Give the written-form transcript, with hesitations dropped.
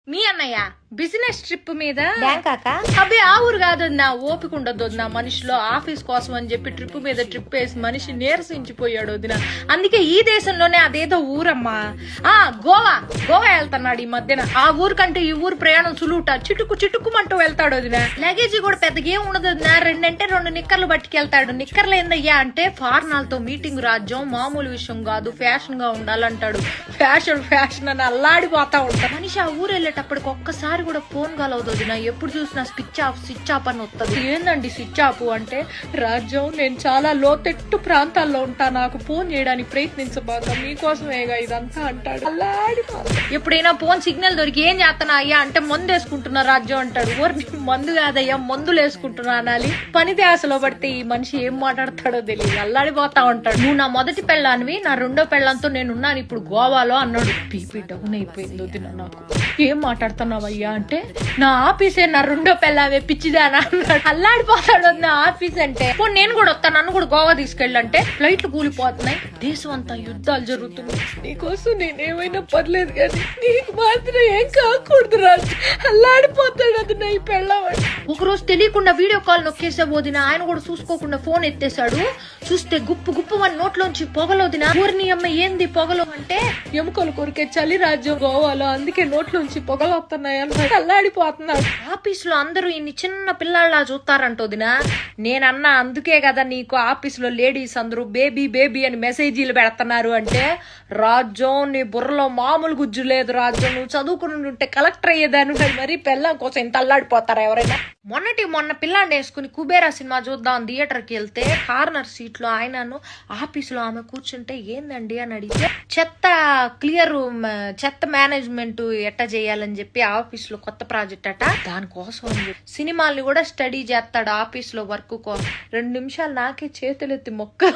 మీ అన్నయ్య business trip మీద బ్యాంకాక అబ్బే ఆ ఊరు కాదన్నా, ఓపిక ఉండదు వదిన మనిషిలో. ఆఫీస్ కోసం అని చెప్పి ట్రిప్ మీద ట్రిప్ వేసి మనిషి నీరసించిపోయాడు వదిన. అందుకే ఈ దేశంలోనే అదేదో ఊరమ్మా, గోవా వెళ్తున్నాడు ఈ మధ్యన. ఆ ఊరు కంటే ఈ ఊరు ప్రయాణం సులువుట, చిటుక్కుమంటూ వెళ్తాడు వదిన. లగేజీ కూడా పెద్దగా ఏం ఉండదు వదిన, 2 నిక్కర్లు పట్టుకెళ్తాడు. నిక్కర్లు ఏందయ్యా అంటే ఫారినర్లతో మీటింగ్ రాజ్యం, మామూలు విషయం కాదు, ఫ్యాషన్ గా ఉండాలంటాడు. ఫ్యాషన్ అని అల్లాడిపోతా ఉంటాడు మనిషి. ఆ ఊరు వెళ్ళేటప్పటికి ఒక్కసారి కూడా ఫోన్ కలవదు వదిన, ఎప్పుడు చూసినా స్విచ్ ఆఫ్ అని వస్తుంది. ఏందండి స్విచ్ ఆఫ్ అంటే, రాజ్యం నేను చాలా లోతెట్టు ప్రాంతాల్లో ఉంటా, నాకు ఫోన్ చేయడానికి ప్రయత్నించబాక, మీకోసమేగా ఇదంతా అంటాడు. ఎప్పుడైనా ఫోన్ సిగ్నల్ దొరికి ఏం చేస్తున్నా అయ్యా అంటే మందు వేసుకుంటున్నా రాజ్యం అంటాడు. మందు కాదయ్యా మందులు వేసుకుంటున్నా అనాలి. పని ధ్యాసలో పడితే ఈ మనిషి ఏం మాట్లాడతాడో తెలియదు, అల్లాడిపోతా ఉంటాడు. నువ్వు నా మొదటి పెళ్ళానివి, నా 2వ పెళ్ళంతో నేనున్నాను ఇప్పుడు గోవాలో అన్నాడు. పీపీ డౌన్ అయిపోయింది వదిన నాకు. ఏం మాట్లాడుతున్నావయ్యా అంటే, నా ఆఫీసే నా 2వ పెళ్ళామే పిచ్చిదానా అన్నాడు. అల్లాడిపోతాడు నా ఆఫీస్ అంటే. నేను కూడా వస్తాను, నన్ను కూడా గోవా తీసుకెళ్ళంటే ఫ్లైట్లు కూలిపోతున్నాయి, దేశం అంతా యుద్ధాలు జరుగుతున్నాయి, నీకోసం నేనేమైనా పర్లేదు కానీ నీకు మాత్రం ఏం కాకూడదు రాజు. అల్లాడిపోతాడు అది నా ఈ పెళ్ళామని. ఒకరోజు తెలియకుండా వీడియో కాల్ నొక్కేసే పోదిన, ఆయన కూడా చూసుకోకుండా ఫోన్ ఎత్తేసాడు. చూస్తే గుప్పు మన నోట్లోంచి పొగలోదిన. ఊరిని అమ్మ ఏంది పొగలు అంటే, ఎముకలు కొరికే చలి రాజ్యం గోవాలో, అందుకే నోట్లోంచి పొగలు వస్తున్నాయి అన్నాడు. అల్లాడిపోతున్నాడు. ఆఫీస్ లో అందరూ ఇన్ని చిన్న పిల్లల్లా చూస్తారంటోదినా. నేనన్నా అందుకే కదా నీకు ఆఫీస్ లో లేడీస్ అందరూ బేబీ అని మెసేజీలు పెడుతున్నారు అంటే, రాజ్యం నీ బుర్రలో మామూలు గుజ్జు లేదు రాజ్యం, నువ్వు చదువుకుని ఉంటే కలెక్టర్ అయ్యేదాన్ని. మరి పిల్లం కోసం ఇంత అల్లాడిపోతారా ఎవరైనా? మొన్న పిల్లాన్ని వేసుకుని కుబేరా సినిమా చూద్దాం థియేటర్కి వెళ్తే, కార్నర్ సీట్ లో ఆయనను ఆఫీస్ లో ఆమె కూర్చుంటే ఏందండి అని అడిగితే, చెత్త మేనేజ్మెంట్ ఎట్ట చేయాలని చెప్పి ఆఫీస్ లో కొత్త ప్రాజెక్ట్ అట, దానికోసం సినిమాల్ని కూడా స్టడీ చేస్తాడు ఆఫీస్ లో వర్క్ కోసం. 2 నిమిషాలు నాకే చేతులెత్తి మొక్క